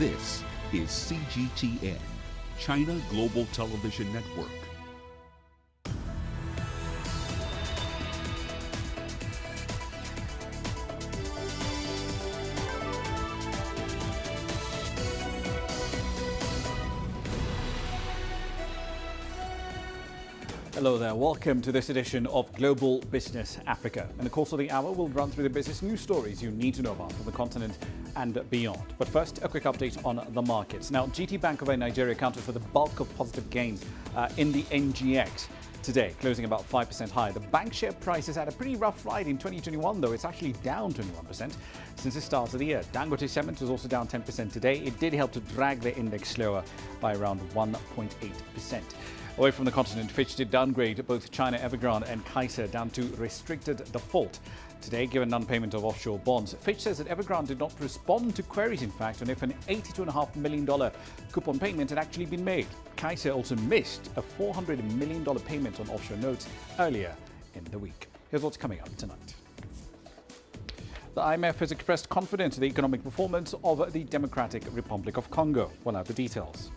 This is CGTN, China Global Television Network. Hello there, welcome to this edition of Global Business Africa. In the course of the hour, we'll run through the business news stories you need to know about from the continent and beyond. But first, a quick update on the markets. Now, GT Bank of Nigeria accounted for the bulk of positive gains in the NGX today, closing about 5% higher. The bank share price has had a pretty rough ride in 2021, though. It's actually down 21% since the start of the year. Dangote Cement was also down 10% today. It did help to drag the index lower by around 1.8%. Away from the continent, Fitch did downgrade both China Evergrande and Kaiser down to restricted default today, given non-payment of offshore bonds. Fitch says that Evergrande did not respond to queries, in fact, on if an $82.5 million coupon payment had actually been made. Kaiser also missed a $400 million payment on offshore notes earlier in the week. Here's what's coming up tonight. The IMF has expressed confidence in the economic performance of the Democratic Republic of Congo. We'll have the details.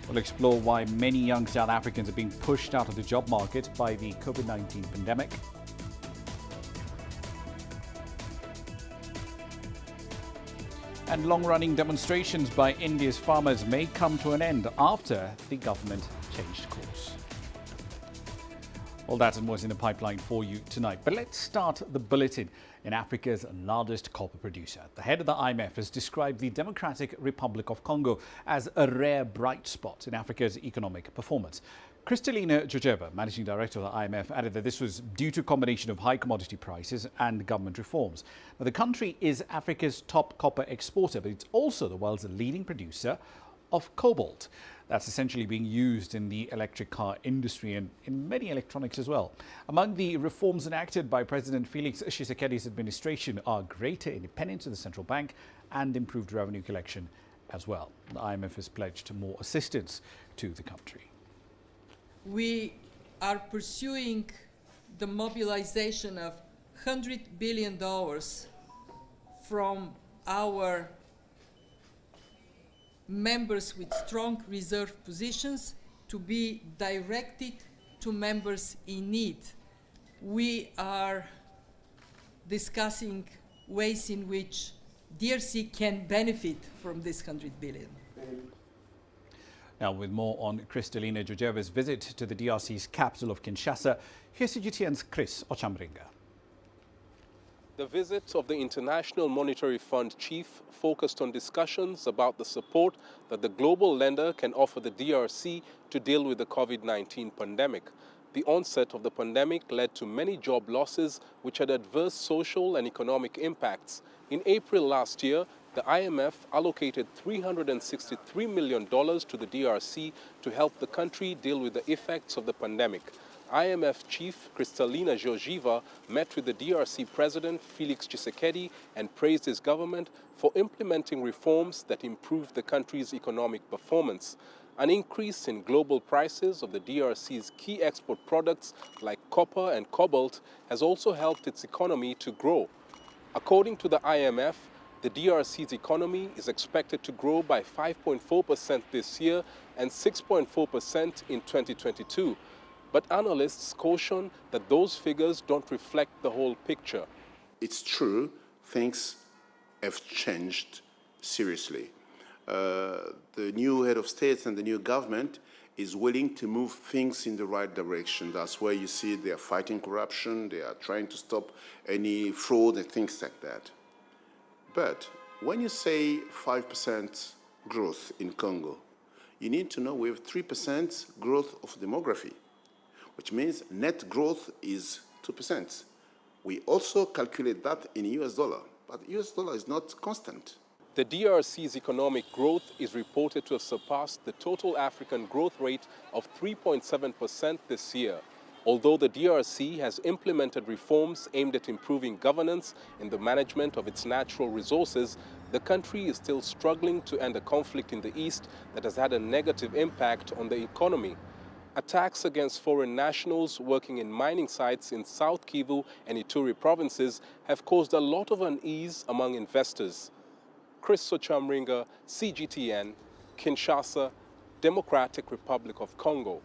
We'll explore why many young South Africans are being pushed out of the job market by the COVID-19 pandemic. And long-running demonstrations by India's farmers may come to an end after the government changed course. All that and more is in the pipeline for you tonight. But let's start the bulletin in Africa's largest copper producer. The head of the IMF has described the Democratic Republic of Congo as a rare bright spot in Africa's economic performance. Kristalina Georgieva, managing director of the IMF, added that this was due to a combination of high commodity prices and government reforms. Now, the country is Africa's top copper exporter, but it's also the world's leading producer of cobalt. That's essentially being used in the electric car industry and in many electronics as well. Among the reforms enacted by President Felix Tshisekedi's administration are greater independence of the central bank and improved revenue collection as well. The IMF has pledged more assistance to the country. We are pursuing the mobilization of $100 billion from our members with strong reserve positions to be directed to members in need. We are discussing ways in which DRC can benefit from this $100 billion. Now, with more on Kristalina Georgieva's visit to the DRC's capital of Kinshasa, here's CGTN's Chris Ochamringa. The visit of the International Monetary Fund chief focused on discussions about the support that the global lender can offer the DRC to deal with the COVID-19 pandemic. The onset of the pandemic led to many job losses, which had adverse social and economic impacts. In April last year, the IMF allocated $363 million to the DRC to help the country deal with the effects of the pandemic. IMF chief Kristalina Georgieva met with the DRC president Felix Tshisekedi and praised his government for implementing reforms that improved the country's economic performance. An increase in global prices of the DRC's key export products like copper and cobalt has also helped its economy to grow. According to the IMF, the DRC's economy is expected to grow by 5.4% this year and 6.4% in 2022. But analysts caution that those figures don't reflect the whole picture. It's true, things have changed seriously. The new head of state and the new government is willing to move things in the right direction. That's where you see they are fighting corruption, they are trying to stop any fraud and things like that. But when you say 5% growth in Congo, you need to know we have 3% growth of demography, which means net growth is 2%. We also calculate that in US dollar, but US dollar is not constant. The DRC's economic growth is reported to have surpassed the total African growth rate of 3.7% this year. Although the DRC has implemented reforms aimed at improving governance in the management of its natural resources, the country is still struggling to end a conflict in the east that has had a negative impact on the economy. attacks against foreign nationals working in mining sites in South Kivu and Ituri provinces have caused a lot of unease among investors. Chris Sochamringa, CGTN, Kinshasa, Democratic Republic of Congo.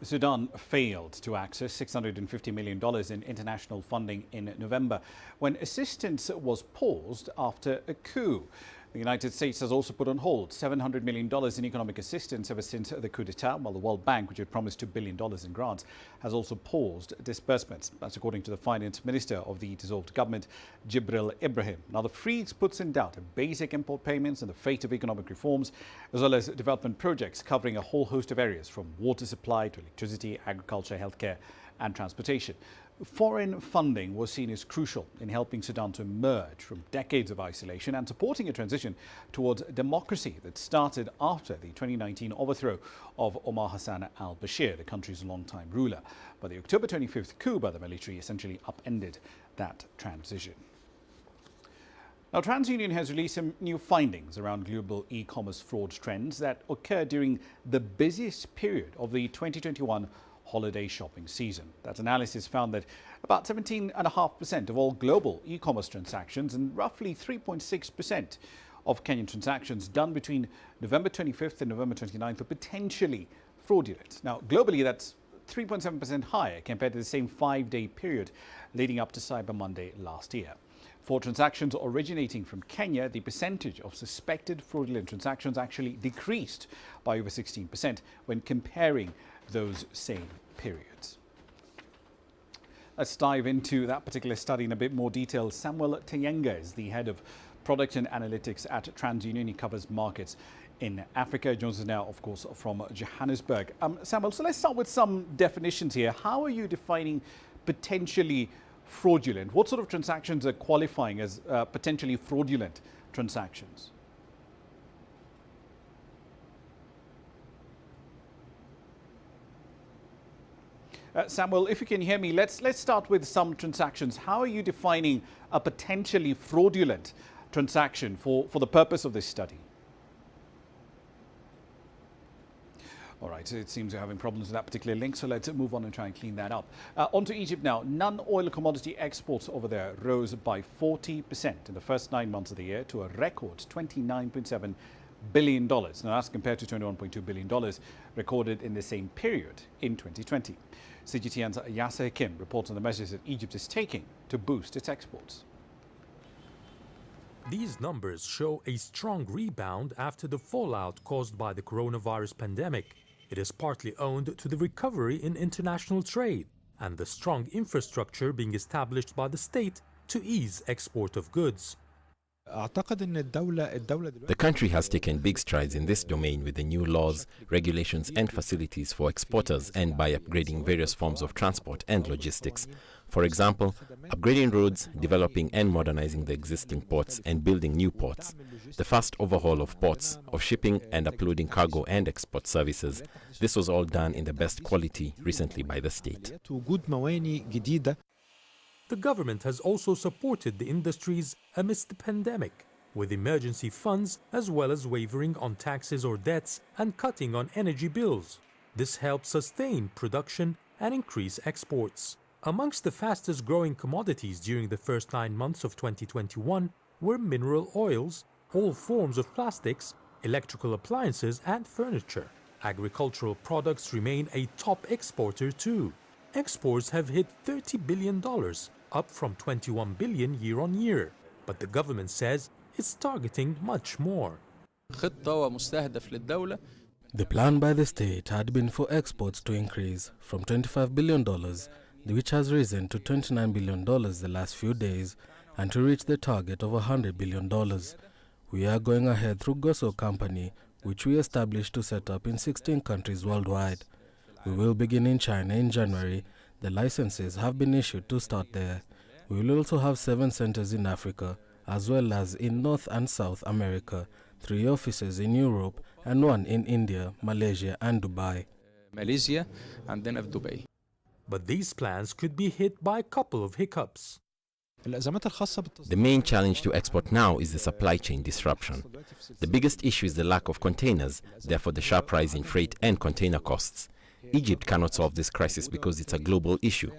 Sudan failed to access $650 million in international funding in November when assistance was paused after a coup. The United States has also put on hold $700 million in economic assistance ever since the coup d'etat, while the World Bank, which had promised $2 billion in grants, has also paused disbursements. That's according to the finance minister of the dissolved government, Jibril Ibrahim. Now, the freeze puts in doubt basic import payments and the fate of economic reforms, as well as development projects covering a whole host of areas, from water supply to electricity, agriculture, healthcare and transportation. Foreign funding was seen as crucial in helping Sudan to emerge from decades of isolation and supporting a transition towards democracy that started after the 2019 overthrow of Omar Hassan al-Bashir, the country's longtime ruler. But the October 25th coup by the military essentially upended that transition. Now, TransUnion has released some new findings around global e-commerce fraud trends that occurred during the busiest period of the 2021 holiday shopping season. That analysis found that about 17.5% of all global e-commerce transactions and roughly 3.6% of Kenyan transactions done between November 25th and November 29th were potentially fraudulent. Now, globally, that's 3.7% higher compared to the same 5-day period leading up to Cyber Monday last year. For transactions originating from Kenya, the percentage of suspected fraudulent transactions actually decreased by over 16% when comparing those same periods. Let's dive into that particular study in a bit more detail. Samuel Tayenga is the head of product and analytics at TransUnion. He covers markets in Africa. He joins us now, of course, from Johannesburg. Samuel, so let's start with some definitions here. How are you defining potentially fraudulent? What sort of transactions are qualifying as potentially fraudulent transactions? Samuel, if you can hear me, let's start with some transactions. How are you defining a potentially fraudulent transaction for the purpose of this study? All right, so it seems you're having problems with that particular link, so let's move on and try and clean that up. On to Egypt now. Non-oil commodity exports over there rose by 40% in the first 9 months of the year to a record $29.7 billion. Now, that's compared to $21.2 billion recorded in the same period in 2020. CGTN's Yasser Hakim reports on the measures that Egypt is taking to boost its exports. These numbers show a strong rebound after the fallout caused by the coronavirus pandemic. It is partly owed to the recovery in international trade and the strong infrastructure being established by the state to ease export of goods. The country has taken big strides in this domain with the new laws, regulations and facilities for exporters, and by upgrading various forms of transport and logistics. For example, upgrading roads, developing and modernizing the existing ports, and building new ports. The fast overhaul of ports, of shipping and uploading cargo and export services. This was all done in the best quality recently by the state. The government has also supported the industries amidst the pandemic, with emergency funds as well as wavering on taxes or debts and cutting on energy bills. This helps sustain production and increase exports. Amongst the fastest growing commodities during the first 9 months of 2021 were mineral oils, all forms of plastics, electrical appliances and furniture. Agricultural products remain a top exporter too. Exports have hit $30 billion, up from $21 billion year on year, but the government says it's targeting much more. The plan by the state had been for exports to increase from $25 billion, which has risen to $29 billion the last few days, and to reach the target of $100 billion. We are going ahead through Goso Company, which we established to set up in 16 countries worldwide. We will begin in China in January. The licenses have been issued to start there. We will also have 7 centers in Africa, as well as in North and South America, 3 offices in Europe, and 1 in India, Malaysia, and Dubai. But these plans could be hit by a couple of hiccups. The main challenge to export now is the supply chain disruption. The biggest issue is the lack of containers, therefore the sharp rise in freight and container costs. Egypt cannot solve this crisis because it's a global issue.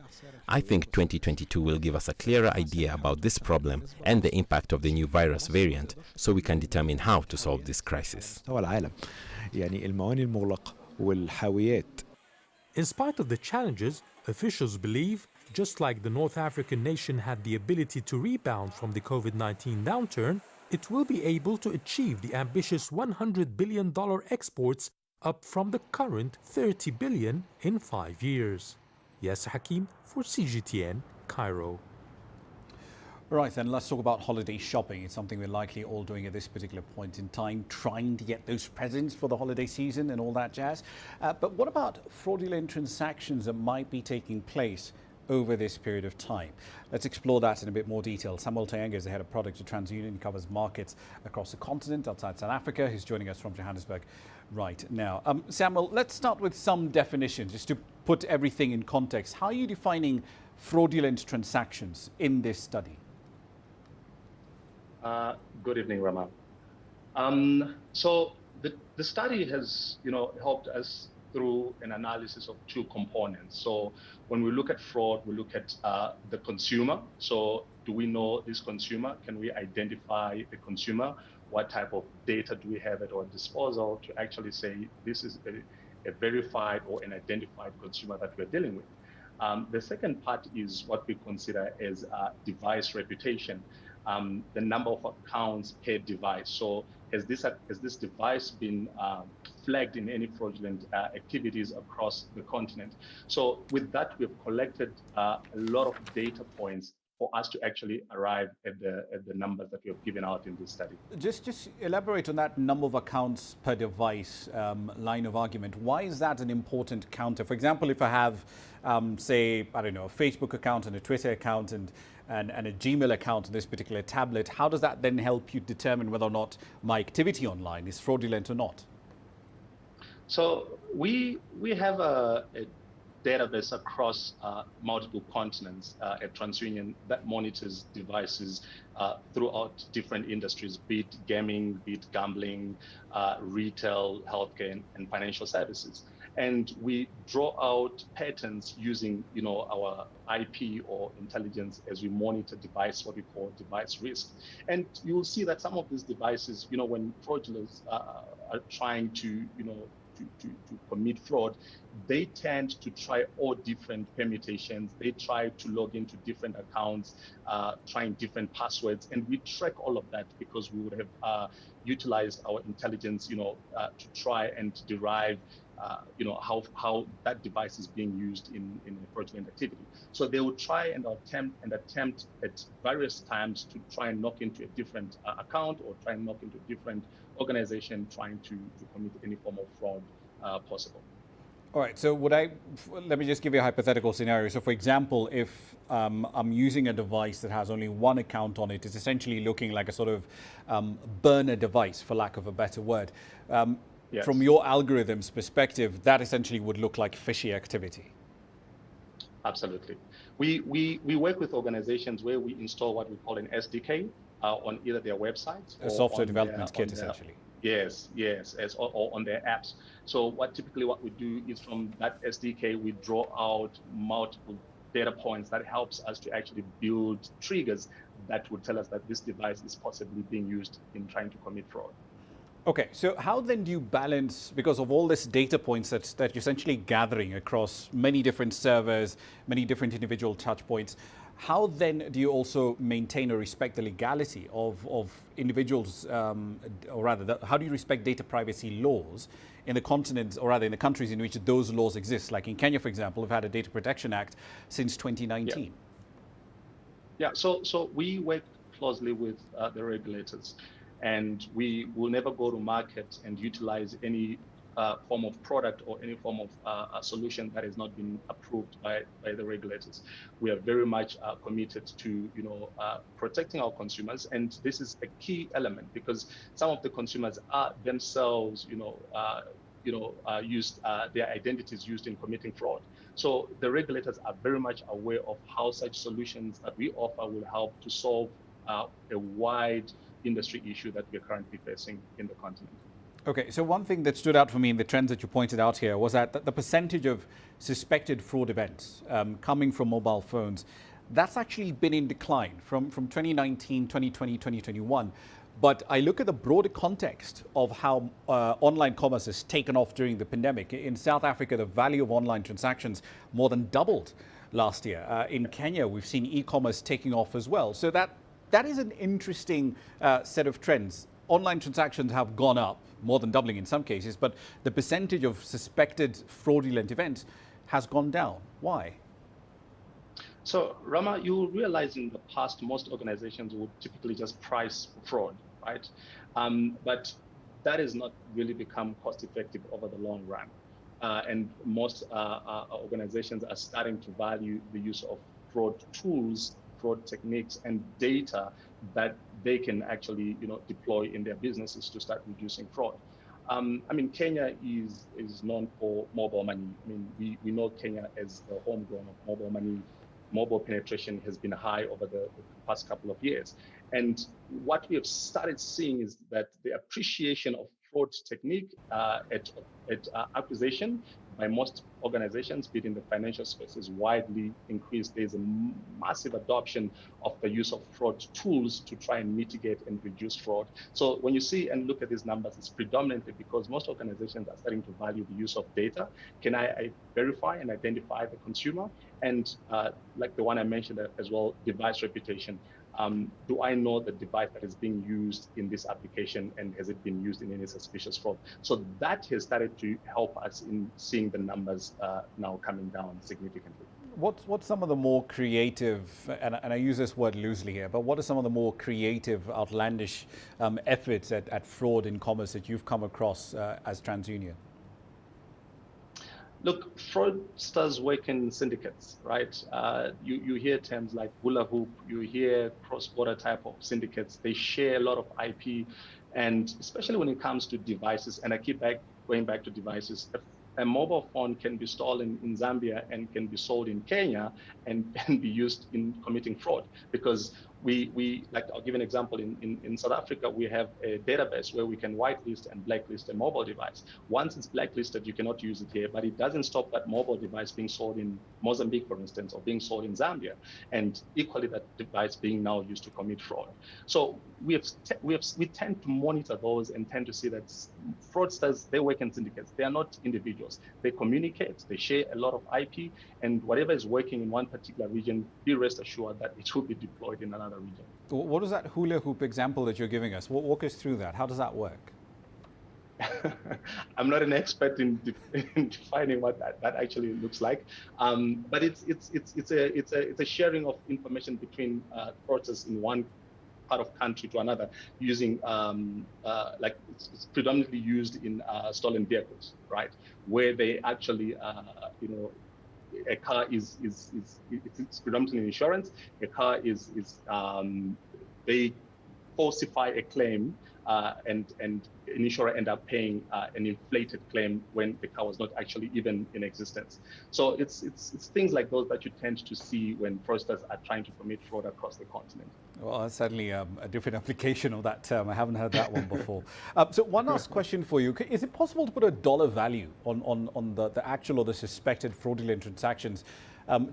I think 2022 will give us a clearer idea about this problem and the impact of the new virus variant, so we can determine how to solve this crisis. In spite of the challenges, officials believe, just like the North African nation had the ability to rebound from the COVID-19 downturn, it will be able to achieve the ambitious $100 billion exports, up from the current $30 billion in 5 years. Yes, Hakim for CGTN, Cairo. Right, then let's talk about holiday shopping. It's something we're likely all doing at this particular point in time, trying to get those presents for the holiday season and all that jazz. But what about fraudulent transactions that might be taking place over this period of time? Let's explore that in a bit more detail. Samuel Tayanga is the head of product at TransUnion. He covers markets across the continent outside South Africa. He's joining us from Johannesburg right now. Samuel, let's start with some definitions just to put everything in context. How are you defining fraudulent transactions in this study? Good evening, Ramah. So the study has, helped us through an analysis of two components. So when we look at fraud, we look at the consumer. So do we know this consumer? Can we identify the consumer? What type of data do we have at our disposal to actually say this is a verified or an identified consumer that we're dealing with? The second part is what we consider as device reputation. The number of accounts per device. So has this device been flagged in any fraudulent activities across the continent? So with that, we've collected a lot of data points for us to actually arrive at the numbers that we have given out in this study. Just elaborate on that number of accounts per device line of argument. Why is that an important counter? For example, if I have, say, I don't know, a Facebook account and a Twitter account and a Gmail account on this particular tablet, how does that then help you determine whether or not my activity online is fraudulent or not? So we have a database across multiple continents at TransUnion that monitors devices throughout different industries, be it gaming, be it gambling, retail, healthcare, and financial services. And we draw out patterns using, our IP or intelligence as we monitor device, what we call device risk. And you will see that some of these devices, when fraudulents are trying to commit fraud, they tend to try all different permutations. They try to log into different accounts, trying different passwords, and we track all of that because we would have utilized our intelligence, to try and derive how that device is being used in a fraudulent activity. So they will try and attempt at various times to try and knock into a different account or try and knock into a different organization trying to commit any form of fraud possible. All right, so let me just give you a hypothetical scenario. So for example, if I'm using a device that has only one account on it, it's essentially looking like a sort of burner device, for lack of a better word. Yes. From your algorithm's perspective, that essentially would look like fishy activity. Absolutely. We work with organizations where we install what we call an SDK on either their websites, a software development kit, essentially. Yes, or on their apps. So what we do is from that SDK, we draw out multiple data points that helps us to actually build triggers that would tell us that this device is possibly being used in trying to commit fraud. Okay, so how then do you balance, because of all this data points that you're essentially gathering across many different servers, many different individual touch points, how then do you also maintain or respect the legality of individuals, or rather, how do you respect data privacy laws in the continents, or rather in the countries in which those laws exist? Like in Kenya, for example, we've had a Data Protection Act since 2019. Yeah, so we work closely with the regulators. And we will never go to market and utilize any form of product or any form of a solution that has not been approved by the regulators. We are very much committed to protecting our consumers, and this is a key element because some of the consumers are themselves used their identities used in committing fraud. So the regulators are very much aware of how such solutions that we offer will help to solve a wide industry issue that we're currently facing in the continent. Okay, so one thing that stood out for me in the trends that you pointed out here was that the percentage of suspected fraud events coming from mobile phones, that's actually been in decline from 2019, 2020, 2021. But I look at the broader context of how online commerce has taken off during the pandemic. In South Africa, the value of online transactions more than doubled last year. In Kenya, we've seen e-commerce taking off as well. So that is an interesting set of trends. Online transactions have gone up, more than doubling in some cases, but the percentage of suspected fraudulent events has gone down. Why? So, Rama, you realize in the past, most organizations would typically just price fraud, right? But that has not really become cost effective over the long run. And most organizations are starting to value the use of fraud tools, fraud techniques, and data that they can actually, deploy in their businesses to start reducing fraud. Kenya is known for mobile money. We know Kenya as the homegrown of mobile money. Mobile penetration has been high over the past couple of years. And what we have started seeing is that the appreciation of fraud technique at acquisition by most organizations, be it in the financial space, is widely increased. There's a massive adoption of the use of fraud tools to try and mitigate and reduce fraud. So when you see and look at these numbers, it's predominantly because most organizations are starting to value the use of data. Can I verify and identify the consumer? And like the one I mentioned as well, device reputation. Do I know the device that is being used in this application, and has it been used in any suspicious fraud? So that has started to help us in seeing the numbers now coming down significantly. What's some of the more creative, and I use this word loosely here, but what are some of the more creative, outlandish efforts at fraud in commerce that you've come across as TransUnion? Look, fraudsters work in syndicates, right? You hear terms like hula hoop, you hear cross-border type of syndicates. They share a lot of IP, and especially when it comes to devices, and I keep going back to devices, a mobile phone can be stolen in Zambia and can be sold in Kenya and be used in committing fraud, because we like, I'll give an example. In South Africa, we have a database where we can whitelist and blacklist a mobile device. Once it's blacklisted, you cannot use it here, but it doesn't stop that mobile device being sold in Mozambique, for instance, or being sold in Zambia, and equally that device being now used to commit fraud. So we tend to monitor those and tend to see that fraudsters, they work in syndicates. They are not individuals. They communicate, they share a lot of IP, and whatever is working in one particular region, be rest assured that it will be deployed in another region. What is that hula hoop example that you're giving us? Walk us through that. How does that work? I'm not an expert in defining what that actually looks like, but it's a sharing of information between fraudsters in one part of country to another, using like it's predominantly used in stolen vehicles, right? Where they actually a car is predominantly insurance. A car is they falsify a claim, and an insurer end up paying an inflated claim when the car was not actually even in existence. So it's things like those that you tend to see when fraudsters are trying to commit fraud across the continent. Well, that's certainly a different application of that term. I haven't heard that one before. So one last question for you. Is it possible to put a dollar value on the actual or the suspected fraudulent transactions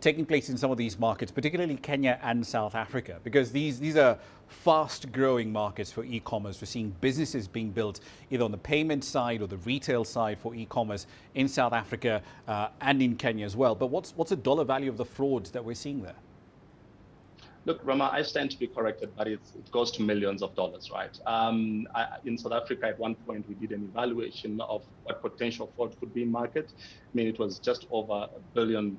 taking place in some of these markets, particularly Kenya and South Africa? Because these are fast-growing markets for e-commerce. We're seeing businesses being built either on the payment side or the retail side for e-commerce in South Africa and in Kenya as well. But what's the dollar value of the frauds that we're seeing there? Look, Ramah, I stand to be corrected, but it goes to millions of dollars, right? In South Africa, at one point, we did an evaluation of what potential fraud could be in market. It was just over R1 billion,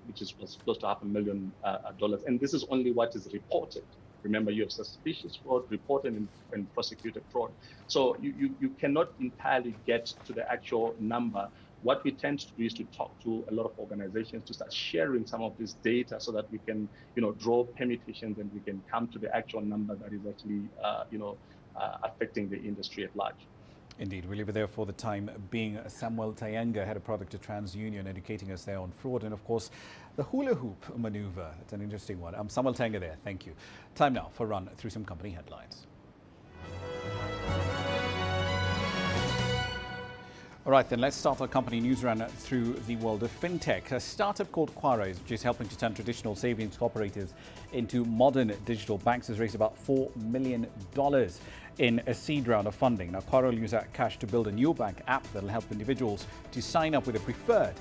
which was close to $500,000. And this is only what is reported. Remember, you have suspicious fraud, reported and prosecuted fraud. So you cannot entirely get to the actual number. What we tend to do is to talk to a lot of organizations to start sharing some of this data so that we can, draw permutations and we can come to the actual number that is actually, affecting the industry at large. Indeed, we leave it there for the time being. Samuel Tayanga, head of product at TransUnion, educating us there on fraud and, of course, the hula hoop maneuver. It's an interesting one. I'm Samuel Tayanga there. Thank you. Time now for a run through some company headlines. All right, then let's start our company news run through the world of fintech. A startup called Quara, which is helping to turn traditional savings cooperatives into modern digital banks, has raised about $4 million in a seed round of funding. Now, Quara will use that cash to build a new bank app that will help individuals to sign up with a preferred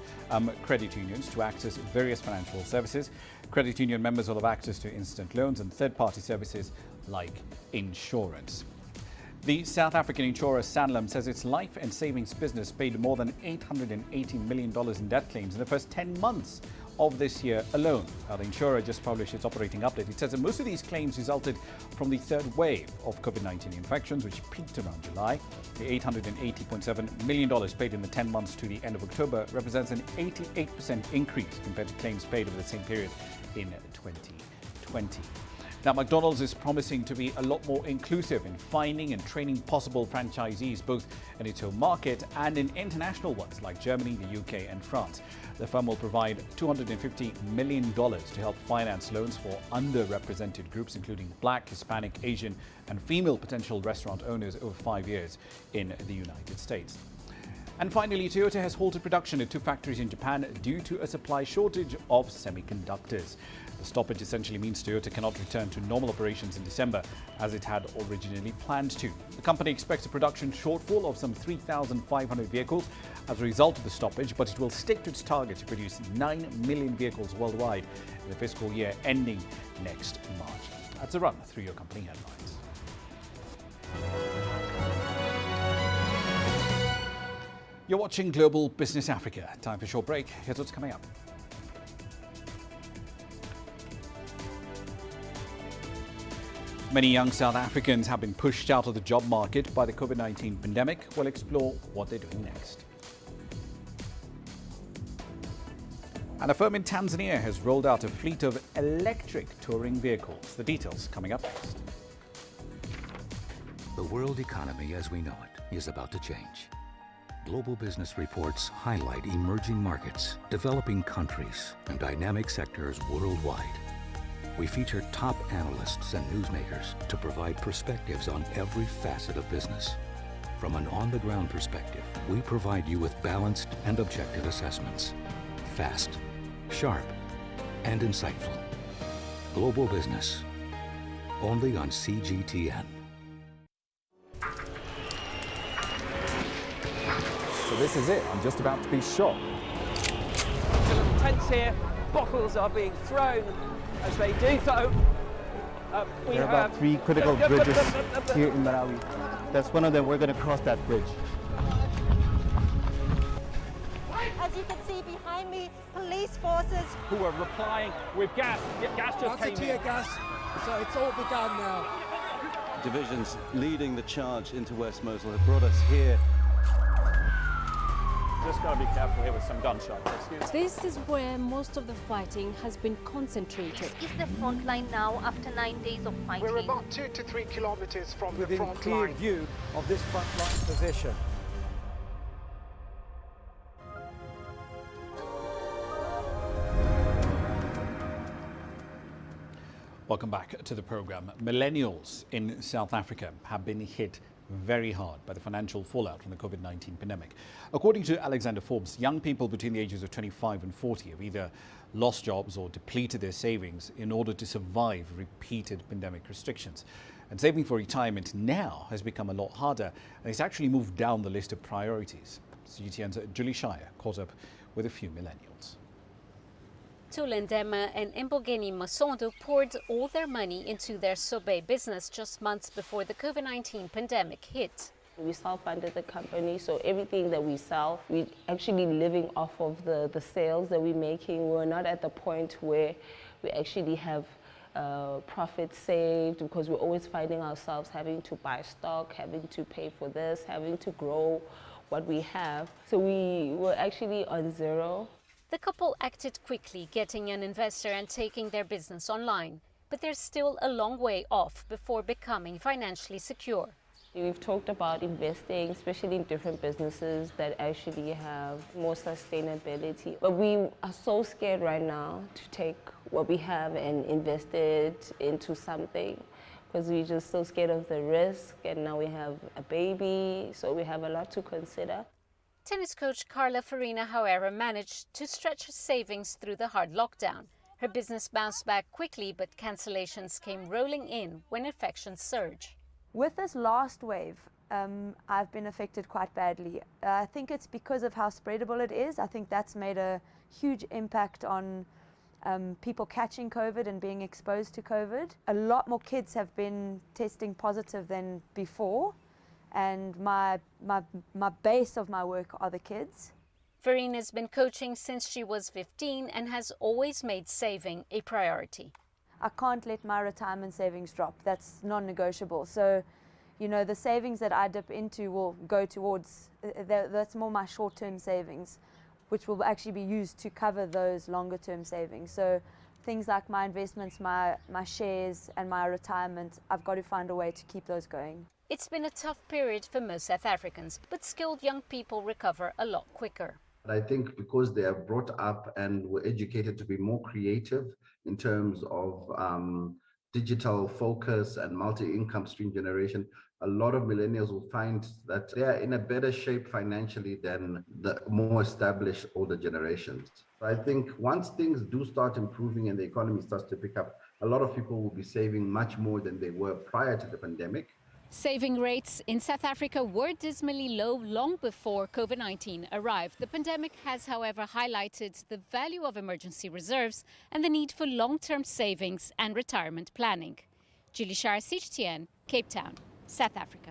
credit unions to access various financial services. Credit union members will have access to instant loans and third-party services like insurance. The South African insurer Sanlam says its life and savings business paid more than $880 million in death claims in the first 10 months of this year alone. Now, the insurer just published its operating update. It says that most of these claims resulted from the third wave of COVID-19 infections, which peaked around July. The $880.7 million paid in the 10 months to the end of October represents an 88% increase compared to claims paid over the same period in 2020. Now, McDonald's is promising to be a lot more inclusive in finding and training possible franchisees, both in its home market and in international ones like Germany, the UK and France. The firm will provide $250 million to help finance loans for underrepresented groups, including Black, Hispanic, Asian and female potential restaurant owners over 5 years in the United States. And finally, Toyota has halted production at 2 factories in Japan due to a supply shortage of semiconductors. The stoppage essentially means Toyota cannot return to normal operations in December as it had originally planned to. The company expects a production shortfall of some 3,500 vehicles as a result of the stoppage, but it will stick to its target to produce 9 million vehicles worldwide in the fiscal year ending next March. That's a run through your company headlines. You're watching Global Business Africa. Time for a short break. Here's what's coming up. Many young South Africans have been pushed out of the job market by the COVID-19 pandemic. We'll explore what they're doing next. And a firm in Tanzania has rolled out a fleet of electric touring vehicles. The details coming up next. The world economy as we know it is about to change. Global business reports highlight emerging markets, developing countries, and dynamic sectors worldwide. We feature top analysts and newsmakers to provide perspectives on every facet of business. From an on-the-ground perspective, we provide you with balanced and objective assessments. Fast, sharp, and insightful. Global Business, only on CGTN. So this is it. I'm just about to be shot. So the tents here, bottles are being thrown. As they do so, we have about 3 critical bridges here in Malawi. That's one of them. We're going to cross that bridge. As you can see behind me, police forces who are replying with gas. Gas just came in. Tear gas, so it's all begun now. Divisions leading the charge into West Mosul have brought us here. Just got to be careful here with some gunshots. This is where most of the fighting has been concentrated. This is the front line now after 9 days of fighting. We're about 2 to 3 kilometers from the front clear line. View of this front line position. Welcome back to the program. Millennials in South Africa have been hit very hard by the financial fallout from the COVID-19 pandemic. According to Alexander Forbes, young people between the ages of 25 and 40 have either lost jobs or depleted their savings in order to survive repeated pandemic restrictions. And saving for retirement now has become a lot harder, and it's actually moved down the list of priorities. CGTN's Julie Shire caught up with a few millennials. Tulendema and Mbogeni Masondo poured all their money into their Sobe business just months before the COVID-19 pandemic hit. We self-funded the company, so everything that we sell, we're actually living off of the sales that we're making. We're not at the point where we actually have profit saved, because we're always finding ourselves having to buy stock, having to pay for this, having to grow what we have. So we were actually on zero. The couple acted quickly, getting an investor and taking their business online. But they're still a long way off before becoming financially secure. We've talked about investing, especially in different businesses that actually have more sustainability. But we are so scared right now to take what we have and invest it into something, because we're just so scared of the risk, and now we have a baby, so we have a lot to consider. Tennis coach Carla Farina, however, managed to stretch her savings through the hard lockdown. Her business bounced back quickly, but cancellations came rolling in when infections surged. With this last wave, I've been affected quite badly. I think it's because of how spreadable it is. I think that's made a huge impact on people catching COVID and being exposed to COVID. A lot more kids have been testing positive than before, and my base of my work are the kids. Farina's been coaching since she was 15 and has always made saving a priority. I can't let my retirement savings drop. That's non-negotiable. So, you know, the savings that I dip into will go towards, that's more my short-term savings, which will actually be used to cover those longer-term savings. So things like my investments, my shares and my retirement, I've got to find a way to keep those going. It's been a tough period for most South Africans, but skilled young people recover a lot quicker. I think because they are brought up and were educated to be more creative in terms of digital focus and multi-income stream generation, a lot of millennials will find that they are in a better shape financially than the more established older generations. I think once things do start improving and the economy starts to pick up, a lot of people will be saving much more than they were prior to the pandemic. Saving rates in South Africa were dismally low long before COVID-19 arrived. The pandemic has, however, highlighted the value of emergency reserves and the need for long-term savings and retirement planning. Julie Shire, CGTN, Cape Town, South Africa.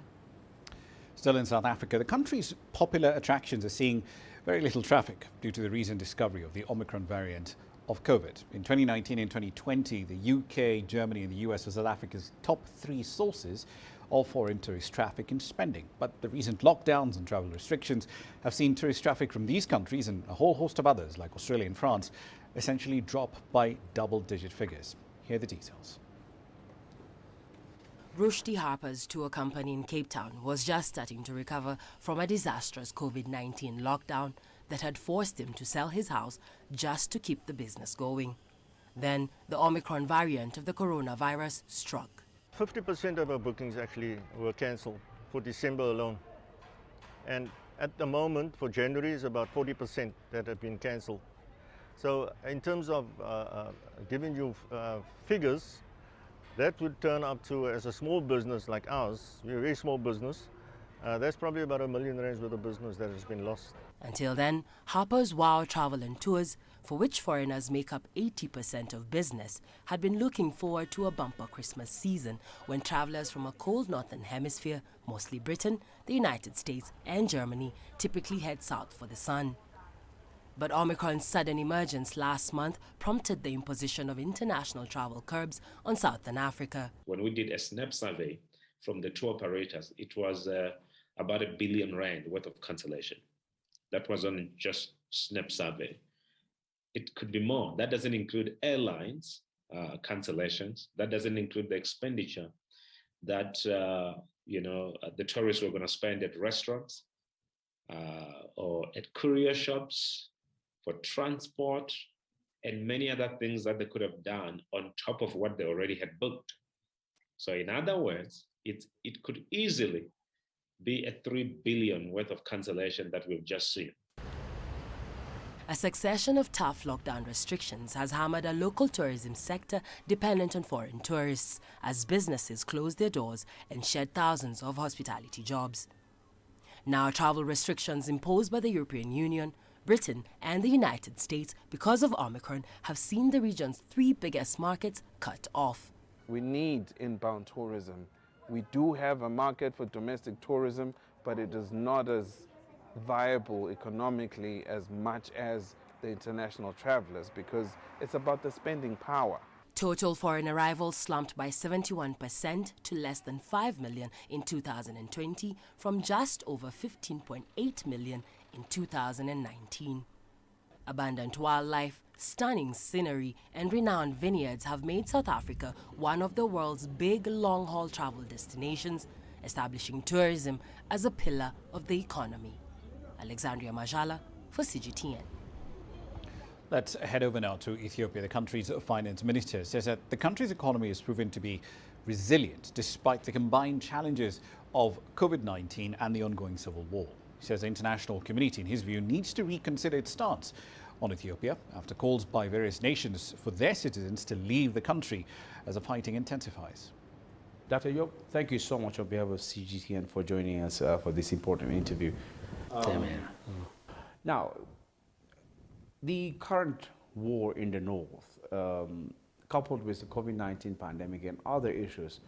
Still in South Africa, the country's popular attractions are seeing very little traffic due to the recent discovery of the Omicron variant of COVID. In 2019 and 2020, the UK, Germany and the US were South Africa's top 3 sources of foreign tourist traffic and spending. But the recent lockdowns and travel restrictions have seen tourist traffic from these countries and a whole host of others like Australia and France essentially drop by double-digit figures. Here are the details. Rushdie Harper's tour company in Cape Town was just starting to recover from a disastrous COVID-19 lockdown that had forced him to sell his house just to keep the business going. Then the Omicron variant of the coronavirus struck. 50% of our bookings actually were cancelled for December alone. And at the moment for January is about 40% that have been cancelled. So in terms of giving you figures, that would turn up to, as a small business like ours, we're a very small business, that's probably about R1 million worth of business that has been lost. Until then, Harper's Wow Travel and Tours, for which foreigners make up 80% of business, had been looking forward to a bumper Christmas season when travelers from a cold northern hemisphere, mostly Britain, the United States and Germany, typically head south for the sun. But Omicron's sudden emergence last month prompted the imposition of international travel curbs on Southern Africa. When we did a SNAP survey from the tour operators, it was about R1 billion worth of cancellation. That was on just SNAP survey. It could be more. That doesn't include airlines cancellations. That doesn't include the expenditure that the tourists were going to spend at restaurants or at courier shops, for transport, and many other things that they could have done on top of what they already had booked. So in other words, it could easily be a $3 billion worth of cancellation that we've just seen. A succession of tough lockdown restrictions has hammered a local tourism sector dependent on foreign tourists as businesses close their doors and shed thousands of hospitality jobs. Now, travel restrictions imposed by the European Union, Britain and the United States because of Omicron have seen the region's 3 biggest markets cut off. We need inbound tourism. We do have a market for domestic tourism, but it is not as viable economically as much as the international travelers because it's about the spending power. Total foreign arrivals slumped by 71% to less than 5 million in 2020 from just over 15.8 million in 2019. Abundant wildlife, Stunning scenery and renowned vineyards have made South Africa one of the world's big long-haul travel destinations, establishing tourism as a pillar of the economy. Alexandria Majala for CGTN. Let's head over now to Ethiopia. The country's finance minister says that the country's economy has proven to be resilient despite the combined challenges of COVID-19 and the ongoing civil war. He says the international community, in his view, needs to reconsider its stance on Ethiopia after calls by various nations for their citizens to leave the country as the fighting intensifies. Dr. Yop, thank you so much on behalf of CGTN for joining us for this important interview. Now, the current war in the north, coupled with the COVID-19 pandemic and other issues,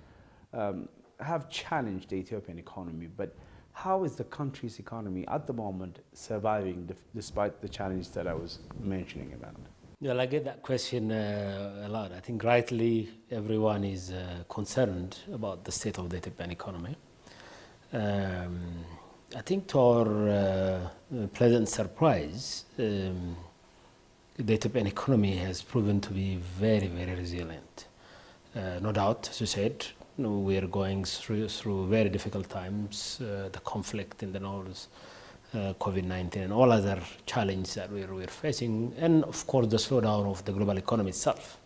have challenged the Ethiopian economy. But how is the country's economy at the moment surviving despite the challenge that I was mentioning about? Well, I get that question a lot. I think rightly everyone is concerned about the state of the Ethiopian economy. I think to our pleasant surprise, the Ethiopian economy has proven to be very, very resilient. No doubt, as you said, we are going through very difficult times, the conflict in the north, COVID-19 and all other challenges that we're facing, and of course the slowdown of the global economy itself.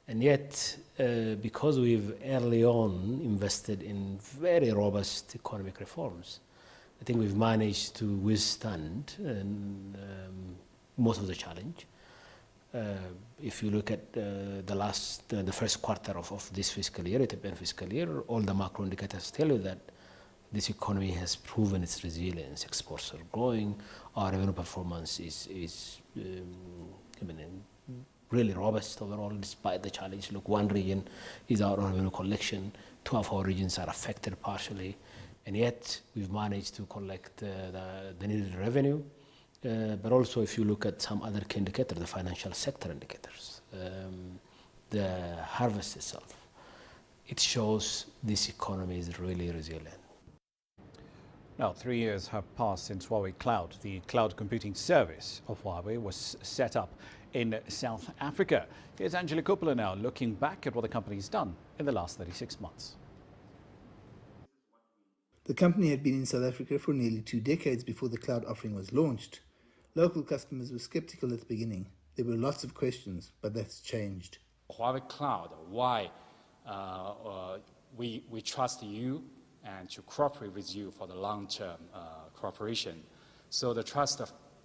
And yet, because we've early on invested in very robust economic reforms, I think we've managed to withstand most of the challenge. If you look at the first quarter of this fiscal year, Ethiopian fiscal year, all the macro indicators tell you that this economy has proven its resilience. Exports are growing. Our revenue performance is really robust overall, despite the challenge. Look, one region is our revenue collection. Two of our regions are affected partially, and yet we've managed to collect the needed revenue. But also, if you look at some other key indicators, the financial sector indicators, the harvest itself, it shows this economy is really resilient. Now, 3 years have passed since Huawei Cloud, the cloud computing service of Huawei, was set up in South Africa. Here's Angela Coppola now looking back at what the company's done in the last 36 months. The company had been in South Africa for nearly 2 decades before the cloud offering was launched. Local customers were skeptical at the beginning. There were lots of questions, but that's changed. Huawei Cloud, why we trust you and to cooperate with you for the long-term cooperation. So the trust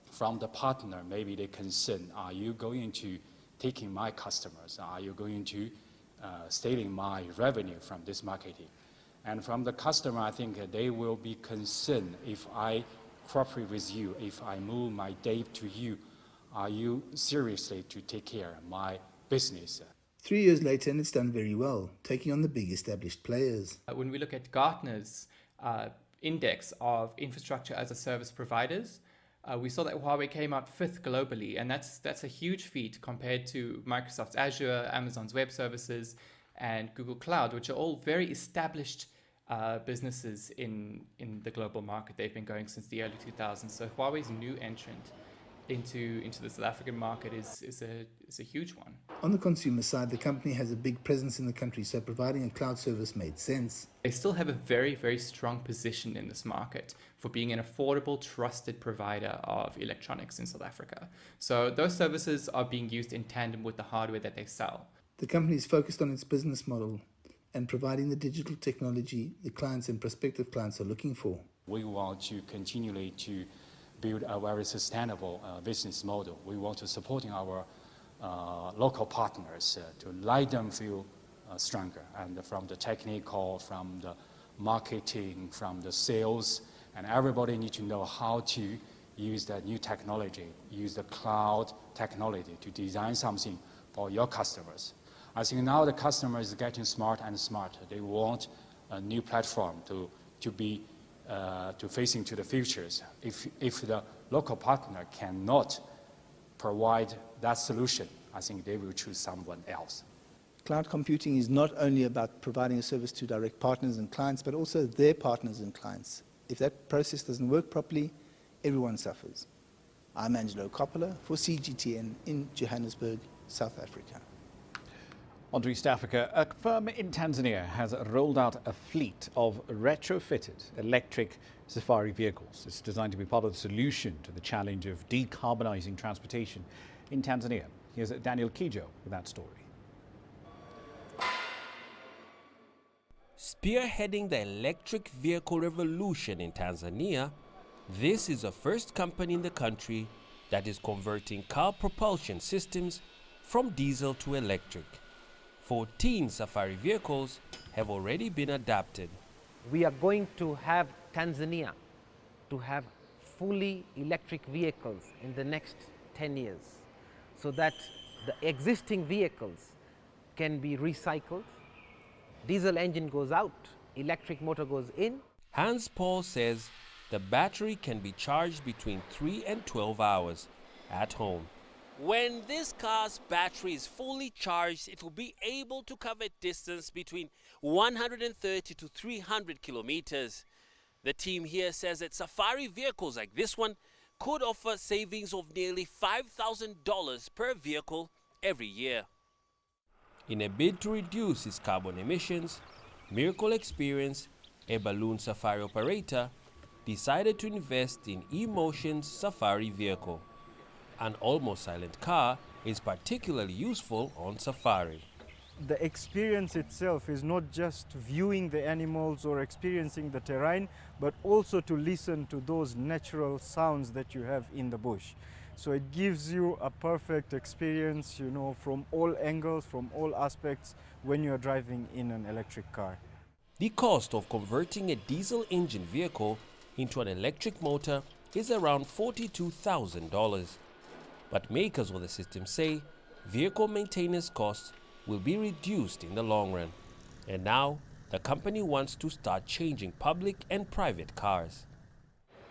from the partner, maybe they concern, are you going to taking my customers? Are you going to stealing my revenue from this marketing? And from the customer, I think they will be concerned if I cooperate with you, if I move my data to you, are you seriously to take care of my business? 3 years later, and it's done very well, taking on the big established players. When we look at Gartner's index of infrastructure as a service providers, we saw that Huawei came out 5th globally, and that's a huge feat compared to Microsoft's Azure, Amazon's Web Services, and Google Cloud, which are all very established businesses in the global market. They've been going since the early 2000s. So Huawei's new entrant into the South African market is a huge one. On the consumer side, the company has a big presence in the country, so providing a cloud service made sense. They still have a very, very strong position in this market for being an affordable, trusted provider of electronics in South Africa. So those services are being used in tandem with the hardware that they sell. The company is focused on its business model and providing the digital technology the clients and prospective clients are looking for. We want to continually to build a very sustainable business model. We want to support our local partners to let them feel stronger, and from the technical, from the marketing, from the sales, and everybody need to know how to use that new technology, use the cloud technology to design something for your customers. I think now the customer is getting smart and smarter. They want a new platform to face into the futures. If the local partner cannot provide that solution, I think they will choose someone else. Cloud computing is not only about providing a service to direct partners and clients, but also their partners and clients. If that process doesn't work properly, everyone suffers. I'm Angelo Coppola for CGTN in Johannesburg, South Africa. On to East Africa, a firm in Tanzania has rolled out a fleet of retrofitted electric safari vehicles. It's designed to be part of the solution to the challenge of decarbonising transportation in Tanzania. Here's Daniel Kijo with that story. Spearheading the electric vehicle revolution in Tanzania, this is the first company in the country that is converting car propulsion systems from diesel to electric. 14 safari vehicles have already been adapted. We are going to have Tanzania to have fully electric vehicles in the next 10 years so that the existing vehicles can be recycled. Diesel engine goes out, electric motor goes in. Hans Paul says the battery can be charged between 3 and 12 hours at home. When this car's battery is fully charged, it will be able to cover a distance between 130 to 300 kilometers. The team here says that safari vehicles like this one could offer savings of nearly $5,000 per vehicle every year. In a bid to reduce its carbon emissions, Miracle Experience, a balloon safari operator, decided to invest in eMotion's safari vehicle. An almost silent car is particularly useful on safari. The experience itself is not just viewing the animals or experiencing the terrain, but also to listen to those natural sounds that you have in the bush. So it gives you a perfect experience, you know, from all angles, from all aspects when you're driving in an electric car. The cost of converting a diesel engine vehicle into an electric motor is around $42,000. But makers of the system say vehicle maintenance costs will be reduced in the long run. And now the company wants to start changing public and private cars.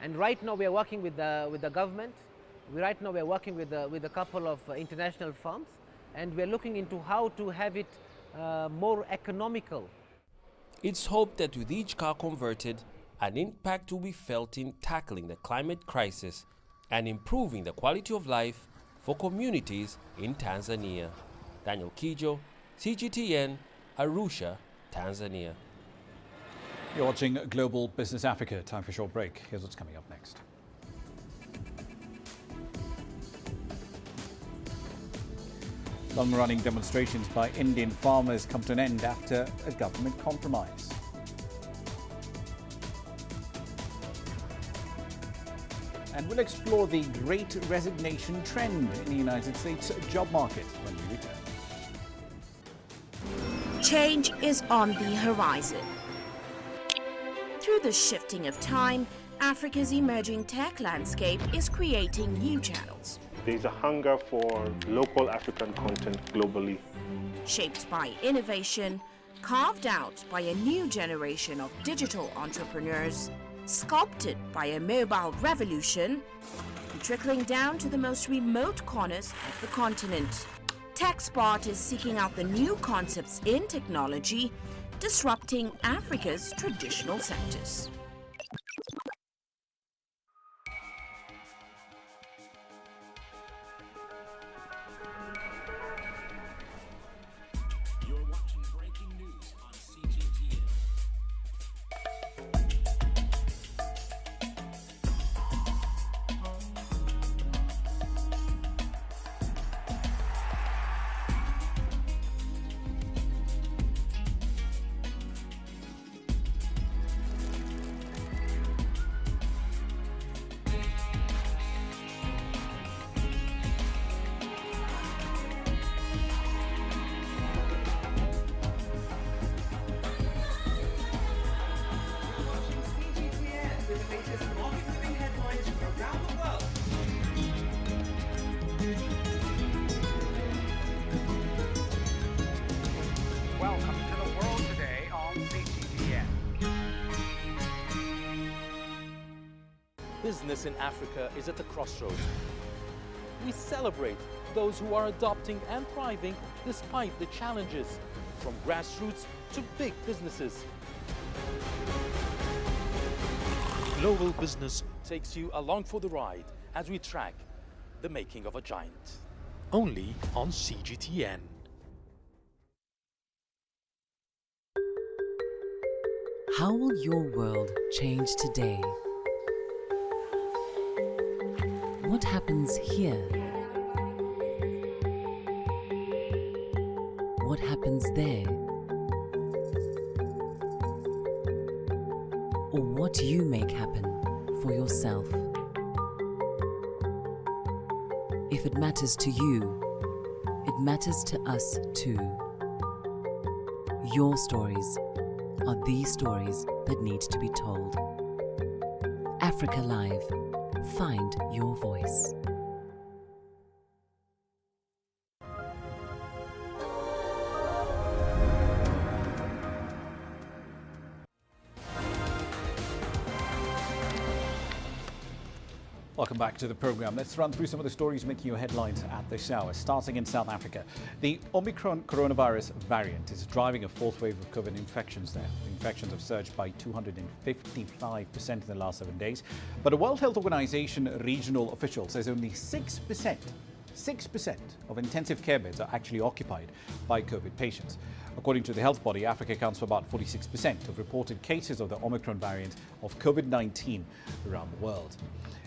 And right now we are working with the government. Right now we are working with a couple of international firms, and we are looking into how to have it more economical. It's hoped that with each car converted, an impact will be felt in tackling the climate crisis and improving the quality of life for communities in Tanzania. Daniel Kijo, CGTN, Arusha, Tanzania. You're watching Global Business Africa. Time for a short break. Here's what's coming up next. Long-running demonstrations by Indian farmers come to an end after a government compromise. And we'll explore the Great Resignation trend in the United States job market when we return. Change is on the horizon. Through the shifting of time, Africa's emerging tech landscape is creating new channels. There's a hunger for local African content globally. Shaped by innovation, carved out by a new generation of digital entrepreneurs, sculpted by a mobile revolution, and trickling down to the most remote corners of the continent. TechSpot is seeking out the new concepts in technology, disrupting Africa's traditional sectors. Welcome to the world today on CGTN. Business in Africa is at the crossroads. We celebrate those who are adopting and thriving despite the challenges, from grassroots to big businesses. Global Business takes you along for the ride as we track The Making of a Giant. Only on CGTN. How will your world change today? What happens here? What happens there? Or what you make happen for yourself? If it matters to you, it matters to us too. Your stories are the stories that need to be told. Africa Live. Find your voice. Welcome back to the program. Let's run through some of the stories making your headlines at this hour. Starting in South Africa, the Omicron coronavirus variant is driving a fourth wave of COVID infections there. Infections have surged by 255% in the last 7 days. But a World Health Organization regional official says only 6% of intensive care beds are actually occupied by COVID patients. According to the health body, Africa accounts for about 46% of reported cases of the Omicron variant of COVID-19 around the world.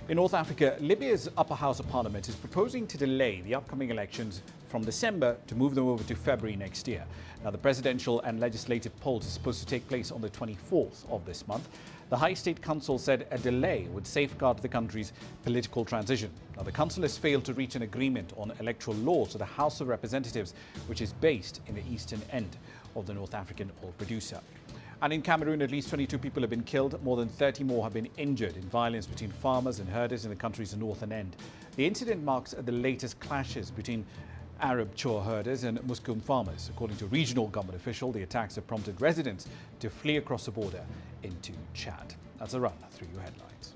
In North Africa, Libya's upper house of parliament is proposing to delay the upcoming elections from December to move them over to February next year. Now, the presidential and legislative polls are supposed to take place on the 24th of this month. The High State Council said a delay would safeguard the country's political transition. Now, the council has failed to reach an agreement on electoral laws for the House of Representatives, which is based in the eastern end of the North African oil producer. And in Cameroon, at least 22 people have been killed. More than 30 more have been injured in violence between farmers and herders in the country's northern end. The incident marks the latest clashes between Arab Chor herders and Muslim farmers. According to a regional government official, the attacks have prompted residents to flee across the border into Chad. That's a run through your headlines.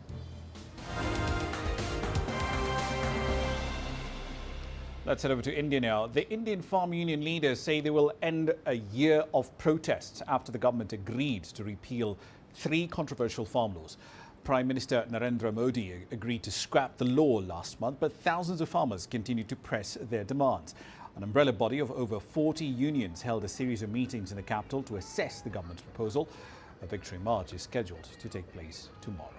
Let's head over to India now. The Indian farm union leaders say they will end a year of protests after the government agreed to repeal 3 controversial farm laws. Prime Minister Narendra Modi agreed to scrap the law last month, but thousands of farmers continue to press their demands. An umbrella body of over 40 unions held a series of meetings in the capital to assess the government's proposal. A victory march is scheduled to take place tomorrow.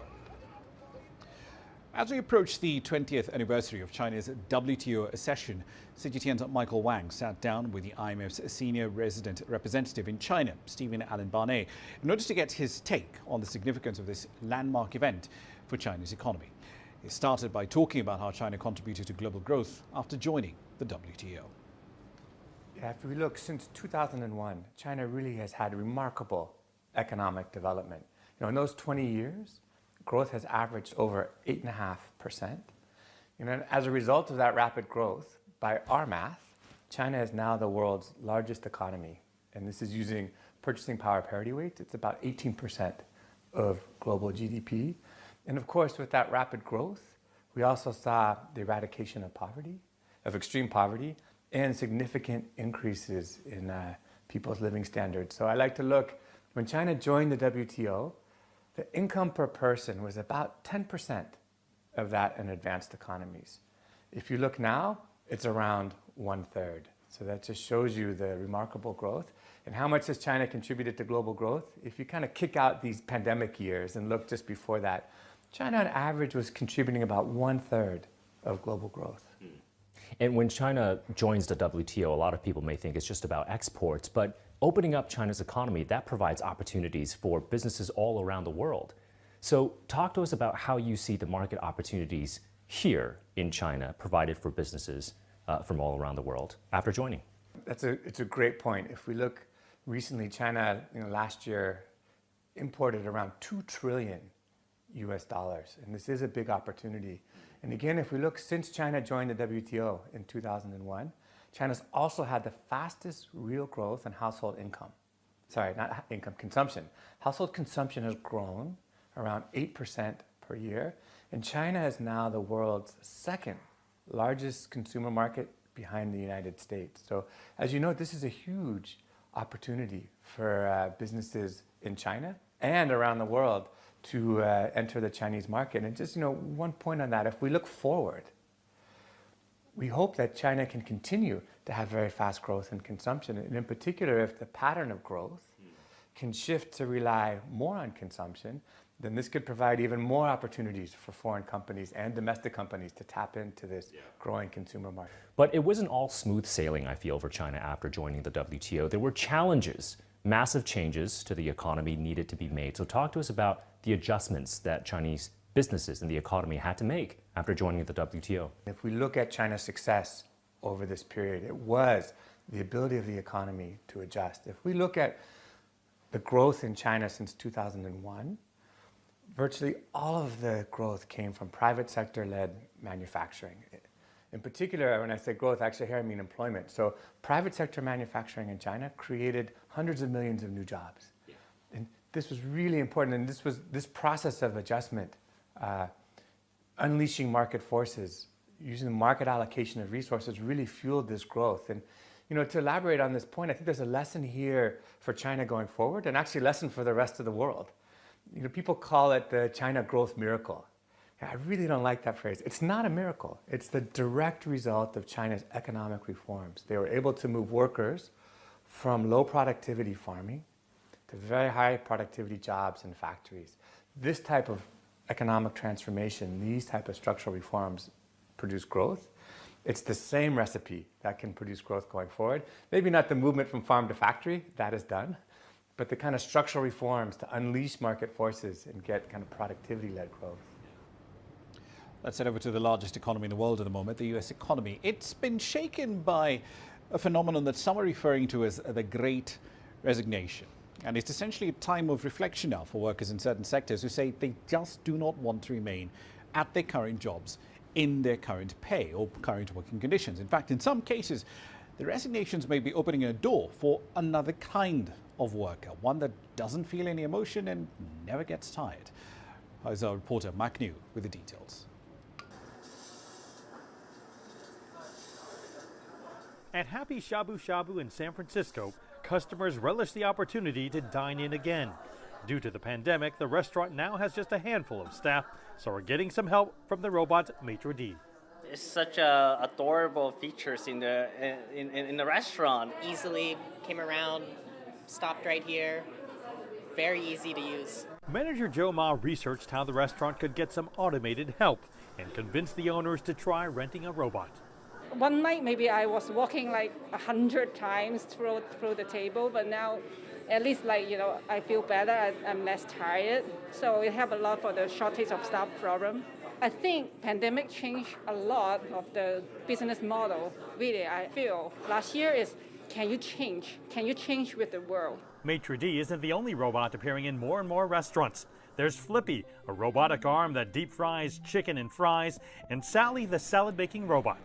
As we approach the 20th anniversary of China's WTO accession, CGTN's Michael Wang sat down with the IMF's senior resident representative in China, Stephen Allen Barnett, in order to get his take on the significance of this landmark event for China's economy. He started by talking about how China contributed to global growth after joining the WTO. Yeah, if we look since 2001, China really has had remarkable economic development. In those 20 years, growth has averaged over 8.5%. As a result of that rapid growth, by our math, China is now the world's largest economy. And this is using purchasing power parity weights. It's about 18% of global GDP. And of course, with that rapid growth, we also saw the eradication of poverty, of extreme poverty, and significant increases in people's living standards. So I like to look, when China joined the WTO, the income per person was about 10% of that in advanced economies. If you look now, it's around 1/3. So that just shows you the remarkable growth. And how much has China contributed to global growth? If you kind of kick out these pandemic years and look just before that, China on average was contributing about 1/3 of global growth. And when China joins the WTO, a lot of people may think it's just about exports, but opening up China's economy, that provides opportunities for businesses all around the world. So talk to us about how you see the market opportunities here in China provided for businesses from all around the world after joining. It's a great point. If we look recently, China last year imported around $2 trillion US, and this is a big opportunity. And again, if we look since China joined the WTO in 2001, China's also had the fastest real growth in household income. Sorry, not income, consumption. Household consumption has grown around 8% per year, and China is now the world's second largest consumer market behind the United States. So as you know, this is a huge opportunity for businesses in China and around the world to enter the Chinese market. And just one point on that, if we look forward, we hope that China can continue to have very fast growth in consumption. And in particular, if the pattern of growth can shift to rely more on consumption, then this could provide even more opportunities for foreign companies and domestic companies to tap into this growing consumer market. But it wasn't all smooth sailing, I feel, for China after joining the WTO. There were challenges. Massive changes to the economy needed to be made. So talk to us about the adjustments that Chinese businesses and the economy had to make after joining the WTO. If we look at China's success over this period, it was the ability of the economy to adjust. If we look at the growth in China since 2001, virtually all of the growth came from private sector-led manufacturing. In particular, when I say growth, actually here I mean employment. So private sector manufacturing in China created hundreds of millions of new jobs. Yeah. And this was really important. And this process of adjustment, unleashing market forces, using the market allocation of resources really fueled this growth. And to elaborate on this point, I think there's a lesson here for China going forward and actually a lesson for the rest of the world. People call it the China growth miracle. I really don't like that phrase. It's not a miracle. It's the direct result of China's economic reforms. They were able to move workers from low productivity farming to very high productivity jobs in factories. This type of economic transformation, these type of structural reforms produce growth. It's the same recipe that can produce growth going forward. Maybe not the movement from farm to factory, that is done, but the kind of structural reforms to unleash market forces and get kind of productivity-led growth. Let's head over to the largest economy in the world at the moment, the US economy. It's been shaken by a phenomenon that some are referring to as the Great Resignation. And it's essentially a time of reflection now for workers in certain sectors who say they just do not want to remain at their current jobs in their current pay or current working conditions. In fact, in some cases, the resignations may be opening a door for another kind of worker, one that doesn't feel any emotion and never gets tired. Here's our reporter, Ramah Nyang, with the details. At Happy Shabu Shabu in San Francisco, customers relish the opportunity to dine in again. Due to the pandemic, the restaurant now has just a handful of staff, so we're getting some help from the robot Maitre D. It's such adorable features in the restaurant. Easily came around, stopped right here. Very easy to use. Manager Joe Ma researched how the restaurant could get some automated help and convinced the owners to try renting a robot. One night, maybe I was walking like 100 times through the table, but now at least I feel better. I'm less tired. So it helped a lot for the shortage of staff problem. I think pandemic changed a lot of the business model. Really, I feel last year is, can you change? Can you change with the world? Maitre D isn't the only robot appearing in more and more restaurants. There's Flippy, a robotic arm that deep fries chicken and fries, and Sally, the salad-making robot.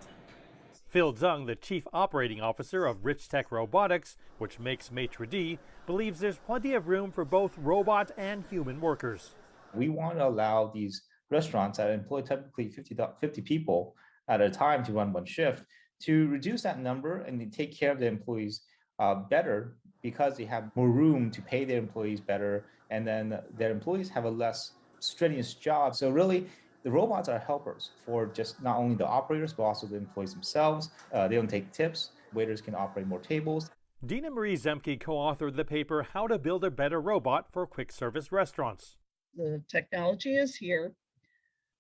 Phil Zung, the Chief Operating Officer of Rich Tech Robotics, which makes Maitre D, believes there's plenty of room for both robot and human workers. We want to allow these restaurants that employ typically 50 people at a time to run one shift to reduce that number and take care of the employees better because they have more room to pay their employees better, and then their employees have a less strenuous job. So really, the robots are helpers for just not only the operators, but also the employees themselves. They don't take tips. Waiters can operate more tables. Dina Marie Zemke co-authored the paper, How to Build a Better Robot for Quick Service Restaurants. The technology is here.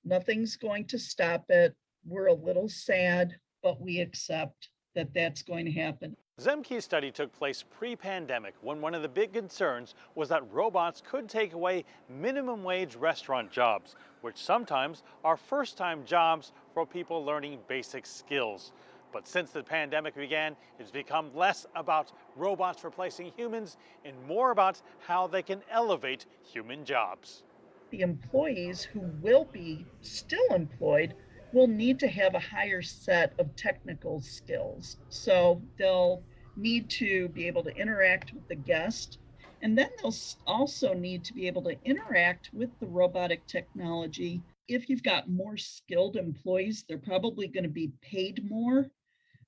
Nothing's going to stop it. We're a little sad, but we accept that that's going to happen. Zemke's study took place pre-pandemic, when one of the big concerns was that robots could take away minimum wage restaurant jobs, which sometimes are first-time jobs for people learning basic skills. But since the pandemic began, it's become less about robots replacing humans and more about how they can elevate human jobs. The employees who will be still employed will need to have a higher set of technical skills. So they'll need to be able to interact with the guest, and then they'll also need to be able to interact with the robotic technology. If you've got more skilled employees, they're probably going to be paid more.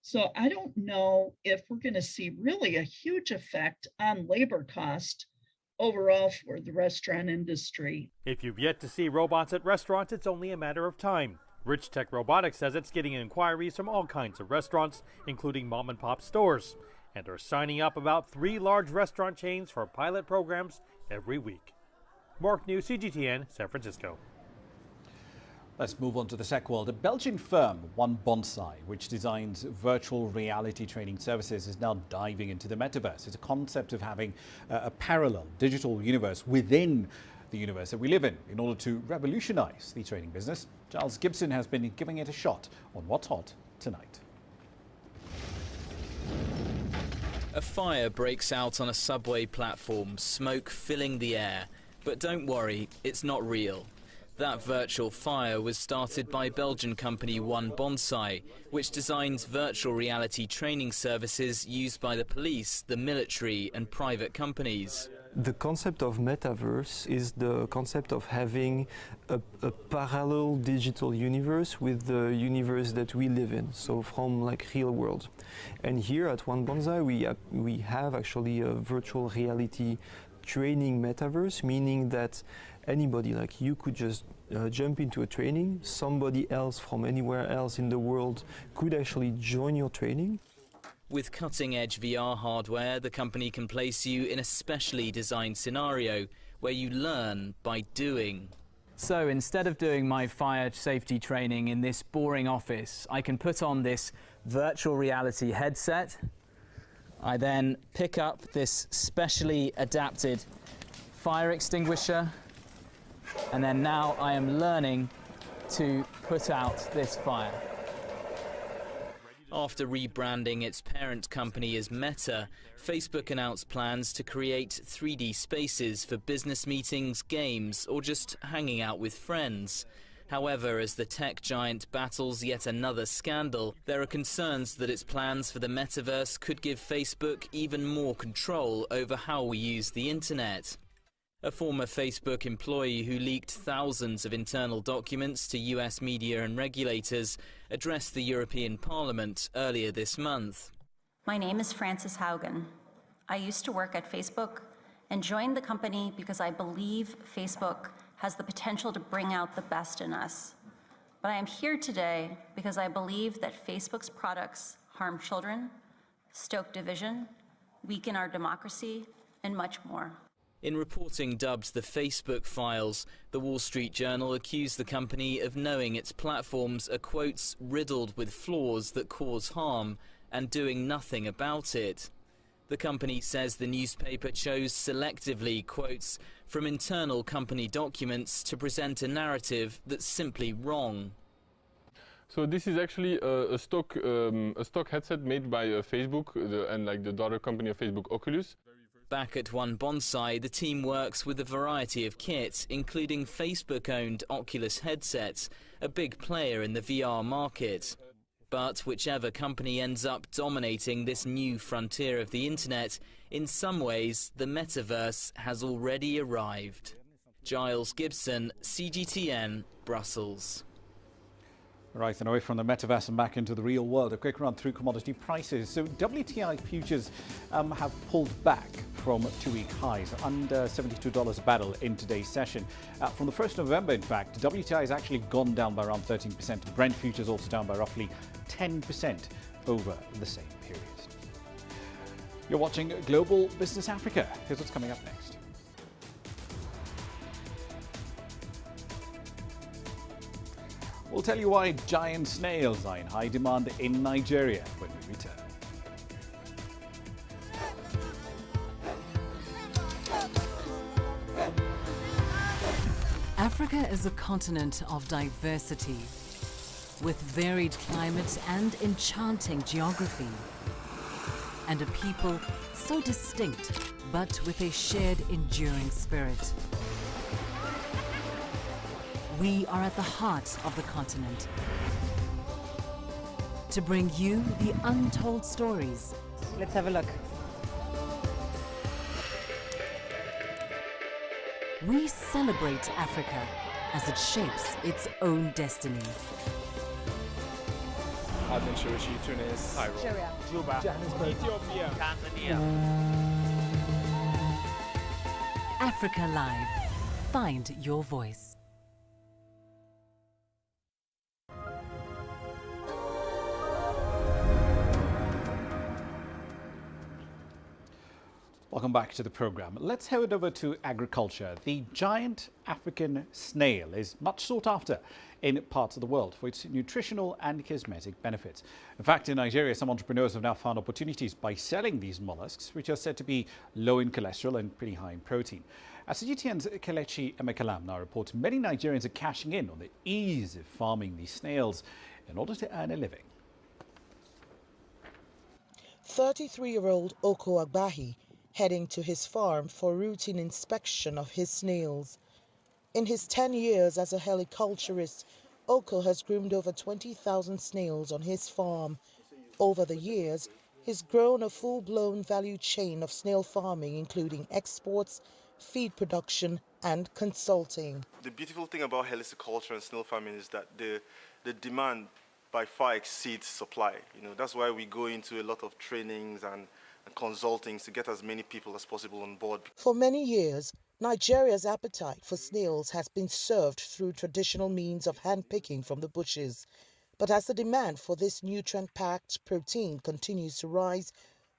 So I don't know if we're going to see really a huge effect on labor cost overall for the restaurant industry. If you've yet to see robots at restaurants, it's only a matter of time. Rich Tech Robotics says it's getting inquiries from all kinds of restaurants, including mom-and-pop stores, and are signing up about 3 large restaurant chains for pilot programs every week. Mark New, CGTN, San Francisco. Let's move on to the tech world. A Belgian firm, One Bonsai, which designs virtual reality training services, is now diving into the metaverse. It's a concept of having a parallel digital universe within the universe that we live in order to revolutionize the training business. Giles Gibson has been giving it a shot on what's hot tonight. A fire breaks out on a subway platform, smoke filling the air. But don't worry, it's not real. That virtual fire was started by Belgian company One Bonsai, which designs virtual reality training services used by the police, the military and private companies. The concept of metaverse is the concept of having a parallel digital universe with the universe that we live in, so from like real world. And here at One Bonsai we have actually a virtual reality training metaverse, meaning that anybody, like you, could just jump into a training. Somebody else from anywhere else in the world could actually join your training. With cutting-edge VR hardware, the company can place you in a specially designed scenario where you learn by doing. So instead of doing my fire safety training in this boring office, I can put on this virtual reality headset. I then pick up this specially adapted fire extinguisher, and then now I am learning to put out this fire. After rebranding its parent company as Meta, Facebook announced plans to create 3D spaces for business meetings, games, or just hanging out with friends. However, as the tech giant battles yet another scandal, there are concerns that its plans for the metaverse could give Facebook even more control over how we use the internet. A former Facebook employee who leaked thousands of internal documents to US media and regulators addressed the European Parliament earlier this month. My name is Frances Haugen. I used to work at Facebook and joined the company because I believe Facebook has the potential to bring out the best in us. But I am here today because I believe that Facebook's products harm children, stoke division, weaken our democracy, and much more. In reporting dubbed the Facebook Files, the Wall Street Journal accused the company of knowing its platforms are, quotes, riddled with flaws that cause harm and doing nothing about it. The company says the newspaper chose selectively, quotes, from internal company documents to present a narrative that's simply wrong. So this is actually a stock headset made by Facebook and like the daughter company of Facebook, Oculus. Back at One Bonsai, the team works with a variety of kits, including Facebook-owned Oculus headsets, a big player in the VR market. But whichever company ends up dominating this new frontier of the internet, in some ways, the metaverse has already arrived. Giles Gibson, CGTN, Brussels. Right, and away from the metaverse and back into the real world, a quick run through commodity prices. So WTI futures have pulled back from 2-week highs, under $72 a barrel in today's session. From the 1st of November, in fact, WTI has actually gone down by around 13%. Brent futures also down by roughly 10% over the same period. You're watching Global Business Africa. Here's what's coming up next. We'll tell you why giant snails are in high demand in Nigeria when we return. Africa is a continent of diversity, with varied climate and enchanting geography, and a people so distinct, but with a shared enduring spirit. We are at the heart of the continent to bring you the untold stories. Let's have a look. We celebrate Africa as it shapes its own destiny. Aden, Djibouti, Tunis, Cairo, Juba, Johannesburg, Ethiopia, Tanzania. Africa Live. Find your voice. welcome back to the program. Let's head over to agriculture. The giant African snail is much sought after in parts of the world for its nutritional and cosmetic benefits. In fact, in Nigeria, some entrepreneurs have now found opportunities by selling these mollusks, which are said to be low in cholesterol and pretty high in protein. As CGTN's Kelechi Emekalam now reports, many Nigerians are cashing in on the ease of farming these snails in order to earn a living. 33-year-old Oko Agbahi heading to his farm for routine inspection of his snails. In his 10 years as a heliculturist, Oko has groomed over 20,000 snails on his farm. Over the years, he's grown a full-blown value chain of snail farming, including exports, feed production, and consulting. The beautiful thing about heliculture and snail farming is that the demand by far exceeds supply. That's why we go into a lot of trainings and consultings to get as many people as possible on board. For many years, Nigeria's appetite for snails has been served through traditional means of handpicking from the bushes. But as the demand for this nutrient-packed protein continues to rise,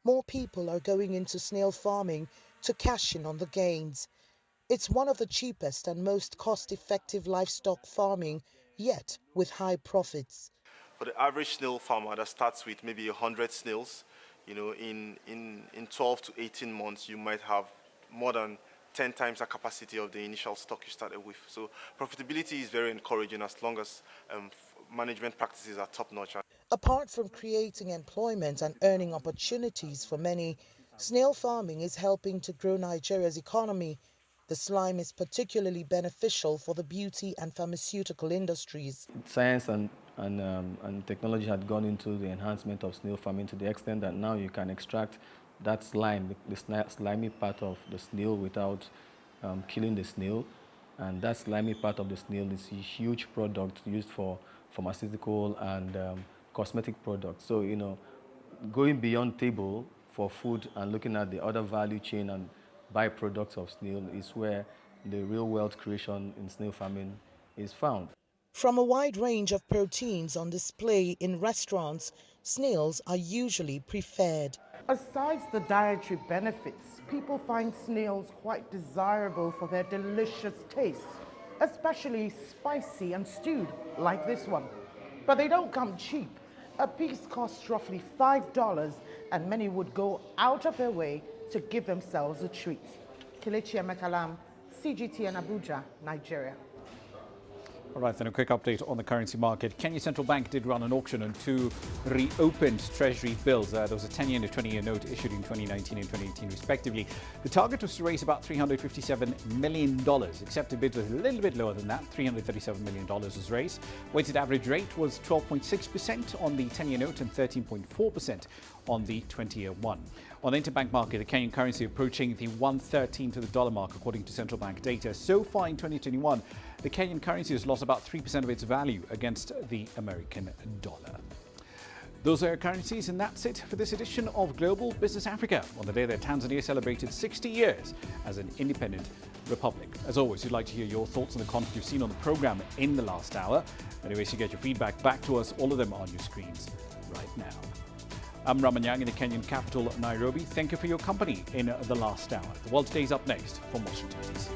more people are going into snail farming to cash in on the gains. It's one of the cheapest and most cost-effective livestock farming, yet with high profits. For the average snail farmer that starts with maybe 100 snails, in 12 to 18 months, you might have more than 10 times the capacity of the initial stock you started with. So profitability is very encouraging as long as management practices are top-notch. Apart from creating employment and earning opportunities for many, snail farming is helping to grow Nigeria's economy. The slime is particularly beneficial for the beauty and pharmaceutical industries. Science and technology had gone into the enhancement of snail farming to the extent that now you can extract that slime, the slimy part of the snail without killing the snail. And that slimy part of the snail is a huge product used for pharmaceutical and cosmetic products. So, going beyond table for food and looking at the other value chain and byproducts of snail is where the real wealth creation in snail farming is found. From a wide range of proteins on display in restaurants, snails are usually preferred. Aside the dietary benefits, people find snails quite desirable for their delicious taste, especially spicy and stewed, like this one. But they don't come cheap. A piece costs roughly $5, and many would go out of their way to give themselves a treat. Kelechi Emekalam, CGTN Abuja, Nigeria. All right, then a quick update on the currency market. Kenya Central Bank did run an auction on two reopened treasury bills. There was a 10-year and a 20-year note issued in 2019 and 2018 respectively. The target was to raise about $357 million. Accepted bids was a little bit lower than that. $337 million was raised. Weighted average rate was 12.6% on the 10-year note and 13.4% on the 20-year one. On the interbank market, the Kenyan currency approaching the 113 to the dollar mark, according to central bank data. So far in 2021, the Kenyan currency has lost about 3% of its value against the American dollar. Those are currencies, and that's it for this edition of Global Business Africa, on the day that Tanzania celebrated 60 years as an independent republic. As always, we'd like to hear your thoughts on the content you've seen on the program in the last hour. Many ways to get your feedback back to us, all of them on your screens right now. I'm Ramah Nyang in the Kenyan capital, Nairobi. Thank you for your company in the last hour. The World Today is up next from Washington, D.C.